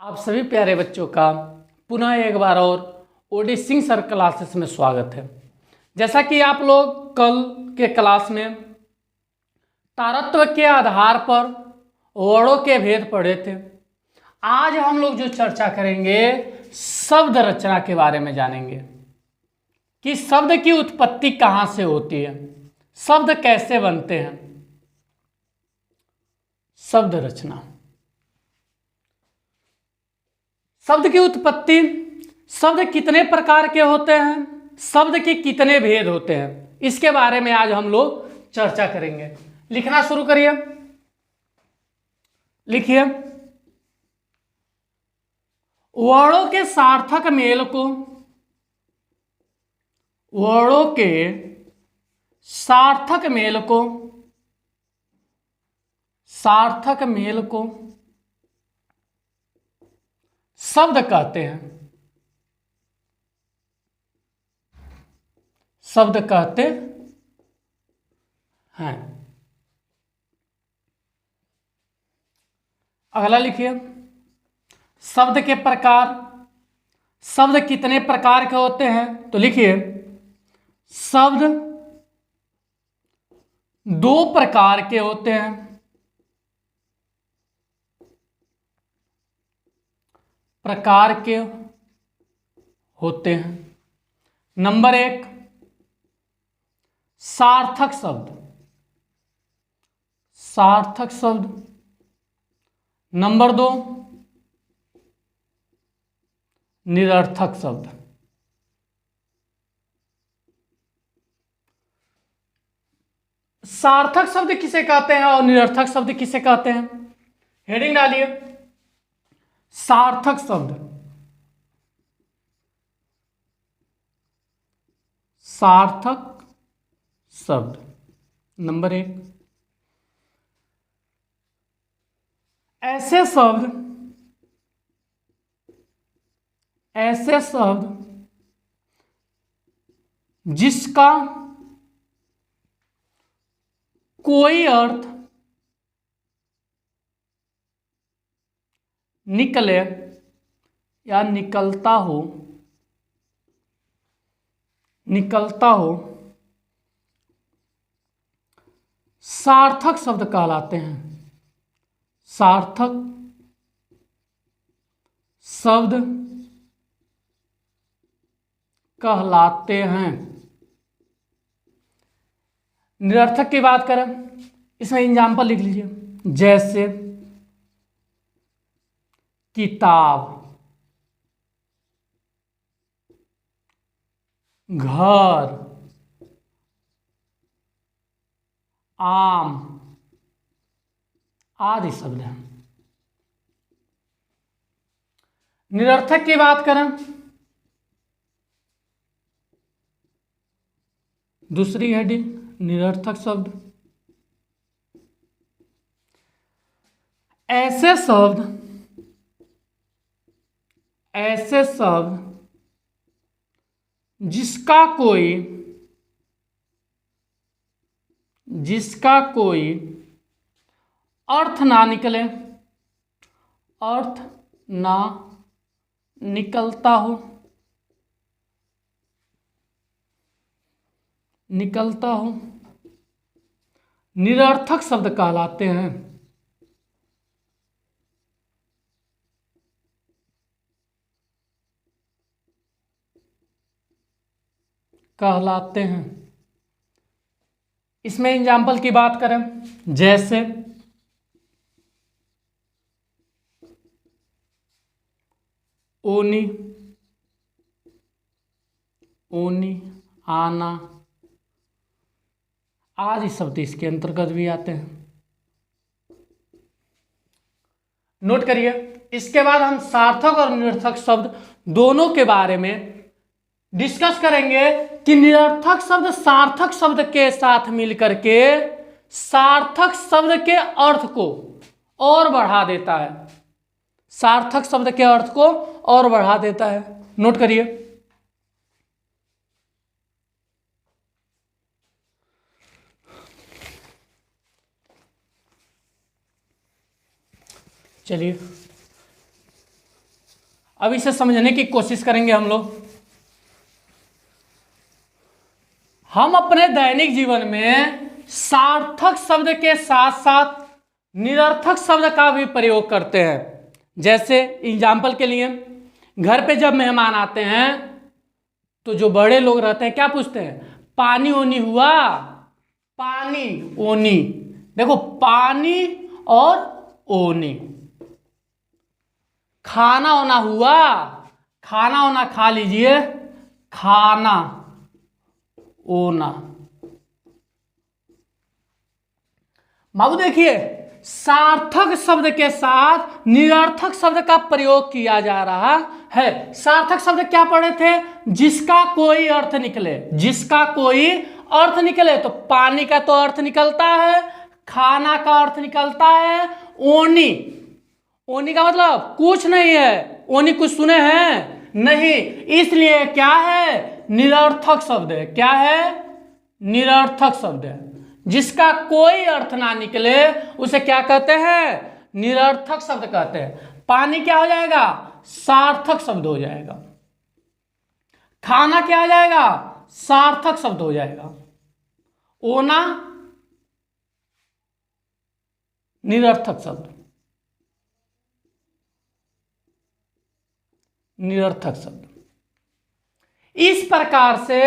आप सभी प्यारे बच्चों का पुनः एक बार और ओडी सिंह सर क्लासेस में स्वागत है। जैसा कि आप लोग कल के क्लास में तारत्व के आधार पर वर्णों के भेद पढ़े थे, आज हम लोग जो चर्चा करेंगे शब्द रचना के बारे में जानेंगे कि शब्द की उत्पत्ति कहाँ से होती है, शब्द कैसे बनते हैं। शब्द रचना, शब्द की उत्पत्ति, शब्द कितने प्रकार के होते हैं, शब्द के कितने भेद होते हैं, इसके बारे में आज हम लोग चर्चा करेंगे। लिखना शुरू करिए, लिखिए। वर्णों के सार्थक मेल को, वर्णों के सार्थक मेल को, सार्थक मेल को शब्द कहते हैं, शब्द कहते हैं। अगला लिखिए, शब्द के प्रकार, शब्द कितने प्रकार के होते हैं, तो लिखिए शब्द दो प्रकार के होते हैं। प्रकार के होते हैं। नंबर एक, सार्थक शब्द, सार्थक शब्द। नंबर दो, निरर्थक शब्द। सार्थक शब्द किसे कहते हैं और निरर्थक शब्द किसे कहते हैं, हेडिंग डालिए। सार्थक शब्द, सार्थक शब्द। नंबर एक, ऐसे शब्द, ऐसे शब्द जिसका कोई अर्थ निकले या निकलता हो, निकलता हो, सार्थक शब्द कहलाते हैं। सार्थक शब्द कहलाते हैं। निरर्थक की बात करें, इसमें एग्जाम्पल लिख लीजिए, जैसे किताब, घर, आम आदि शब्द हैं। निरर्थक की बात करें, दूसरी हेडिंग निरर्थक शब्द, ऐसे शब्द, ऐसे शब्द जिसका कोई, जिसका कोई अर्थ ना निकले, अर्थ ना निकलता हो, निकलता हो, निरर्थक शब्द कहलाते हैं। कहलाते हैं। इसमें एग्जाम्पल की बात करें, जैसे ओनी, ओनी, आना आदि शब्द इसके अंतर्गत भी आते हैं। नोट करिए। इसके बाद हम सार्थक और निरर्थक शब्द दोनों के बारे में डिस्कस करेंगे कि निरर्थक शब्द सार्थक शब्द के साथ मिलकर के सार्थक शब्द के अर्थ को और बढ़ा देता है, सार्थक शब्द के अर्थ को और बढ़ा देता है। नोट करिए। चलिए अब इसे समझने की कोशिश करेंगे हम लोग। हम अपने दैनिक जीवन में सार्थक शब्द के साथ साथ निरर्थक शब्द का भी प्रयोग करते हैं। जैसे एग्जाम्पल के लिए, घर पे जब मेहमान आते हैं तो जो बड़े लोग रहते हैं क्या पूछते हैं, पानी ओनी हुआ, पानी ओनी। देखो, पानी और ओनी। खाना ओना हुआ, खाना ओना खा लीजिए, खाना ओना। बाबू देखिए, सार्थक शब्द के साथ निरर्थक शब्द का प्रयोग किया जा रहा है। सार्थक शब्द क्या पढ़े थे, जिसका कोई अर्थ निकले, जिसका कोई अर्थ निकले। तो पानी का तो अर्थ निकलता है, खाना का अर्थ निकलता है, ओनी, ओनी का मतलब कुछ नहीं है, ओनी कुछ सुने हैं नहीं, इसलिए क्या है, निरर्थक शब्द है। क्या है, निरर्थक शब्द है। जिसका कोई अर्थ ना निकले उसे क्या कहते हैं, निरर्थक शब्द कहते हैं। पानी क्या हो जाएगा, सार्थक शब्द हो जाएगा। खाना क्या हो जाएगा, सार्थक शब्द हो जाएगा। ओना निरर्थक शब्द, निरर्थक शब्द। इस प्रकार से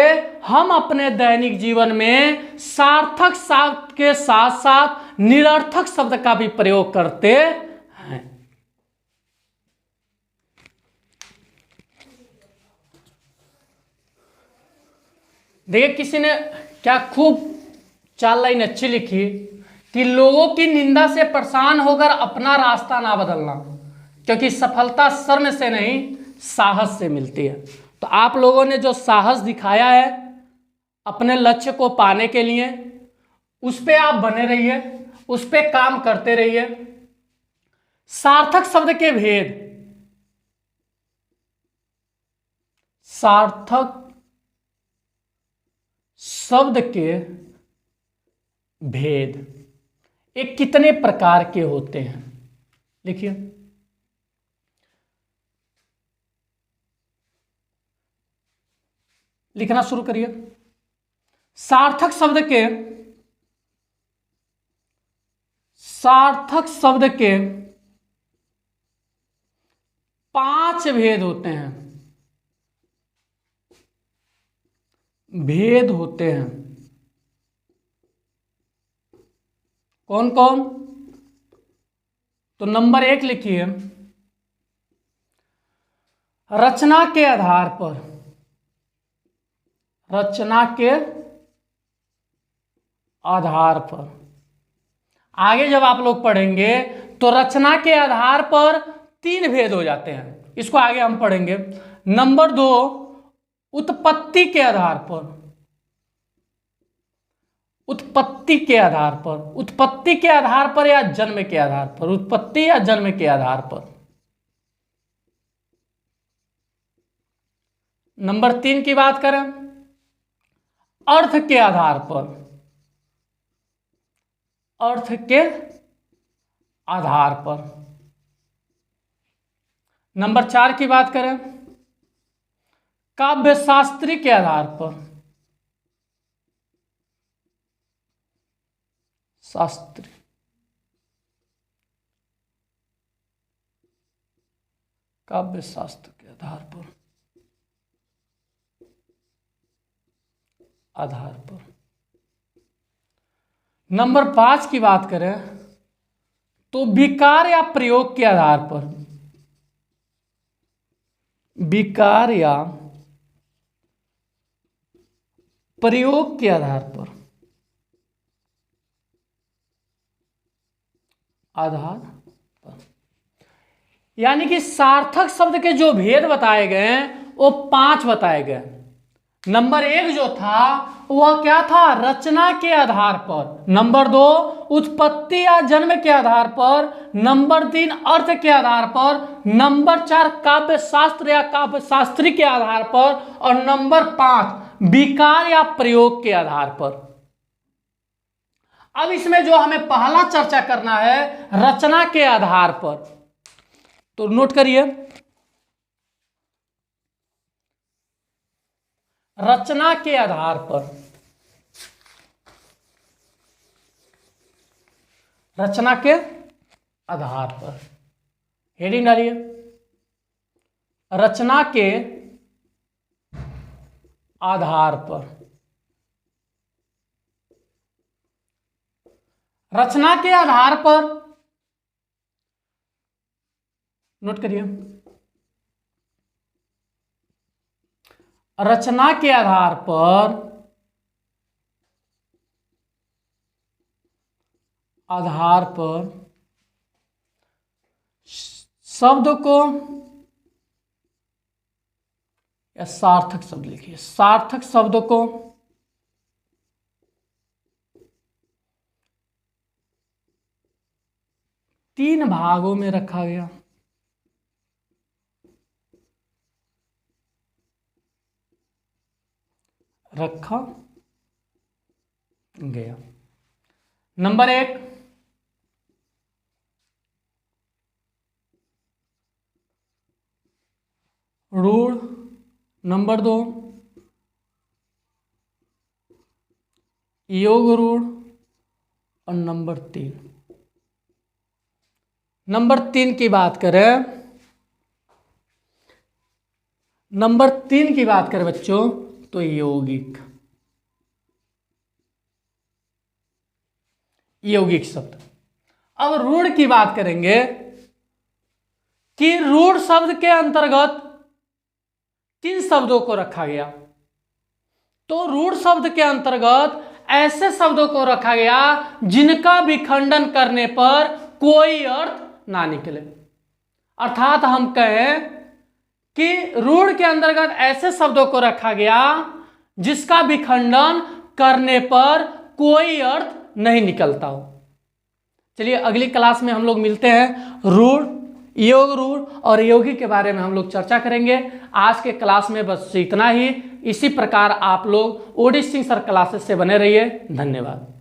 हम अपने दैनिक जीवन में सार्थक शब्द के साथ साथ निरर्थक शब्द का भी प्रयोग करते हैं। देखिए, किसी ने क्या खूब चार लाइन अच्छी लिखी कि लोगों की निंदा से परेशान होकर अपना रास्ता ना बदलना, क्योंकि सफलता शर्म से नहीं साहस से मिलती है। तो आप लोगों ने जो साहस दिखाया है अपने लक्ष्य को पाने के लिए, उस पे आप बने रहिए, उस पे काम करते रहिए। सार्थक शब्द के भेद, सार्थक शब्द के भेद ये कितने प्रकार के होते हैं, लिखिए। लिखना शुरू करिए। सार्थक शब्द के, सार्थक शब्द के 5 भेद होते हैं, भेद होते हैं। कौन कौन, तो नंबर 1 लिखिए, रचना के आधार पर, रचना के आधार पर। आगे जब आप लोग पढ़ेंगे तो रचना के आधार पर 3 भेद हो जाते हैं, इसको आगे हम पढ़ेंगे। नंबर 2, उत्पत्ति के आधार पर, उत्पत्ति के आधार पर, उत्पत्ति के आधार पर या जन्म के आधार पर, उत्पत्ति या जन्म के आधार पर। नंबर 3 की बात करें, अर्थ के आधार पर, अर्थ के आधार पर। नंबर 4 की बात करें, काव्य शास्त्री के आधार पर, शास्त्री, काव्य शास्त्र के आधार पर, आधार पर। नंबर 5 की बात करें तो विकार या प्रयोग के आधार पर, विकार या प्रयोग के आधार पर, आधार पर। यानी कि सार्थक शब्द के जो भेद बताए गए हैं वो 5 बताए गए। नंबर 1 जो था वह क्या था, रचना के आधार पर। नंबर 2, उत्पत्ति या जन्म के आधार पर। नंबर 3, अर्थ के आधार पर। नंबर 4, काव्य शास्त्र या काव्य शास्त्री के आधार पर। और नंबर 5, विकार या प्रयोग के आधार पर। अब इसमें जो हमें पहला चर्चा करना है, रचना के आधार पर, तो नोट करिए, रचना के आधार पर, रचना के आधार पर, हेडिंग डालिए, रचना के आधार पर, रचना के आधार पर, नोट करिए, रचना के आधार पर, शब्द को, या सार्थक शब्द लिखिए, सार्थक शब्द को तीन भागों में रखा गया। रखा गया। नंबर 1, रूढ़। नंबर 2, योग रूढ़। और नंबर 3 की बात करें, नंबर 3 की बात करें बच्चों तो यौगिक शब्द। अब रूढ़ की बात करेंगे कि रूढ़ शब्द के अंतर्गत 3 शब्दों को रखा गया। तो रूढ़ शब्द के अंतर्गत ऐसे शब्दों को रखा गया जिनका विखंडन करने पर कोई अर्थ ना निकले। अर्थात हम कहें कि रूढ़ के अंतर्गत ऐसे शब्दों को रखा गया जिसका विखंडन करने पर कोई अर्थ नहीं निकलता हो। चलिए अगली क्लास में हम लोग मिलते हैं। रूढ़, योग रूढ़ और यौगिक के बारे में हम लोग चर्चा करेंगे। आज के क्लास में बस इतना ही। इसी प्रकार आप लोग ओडी सिंह सर क्लासेस से बने रहिए। धन्यवाद।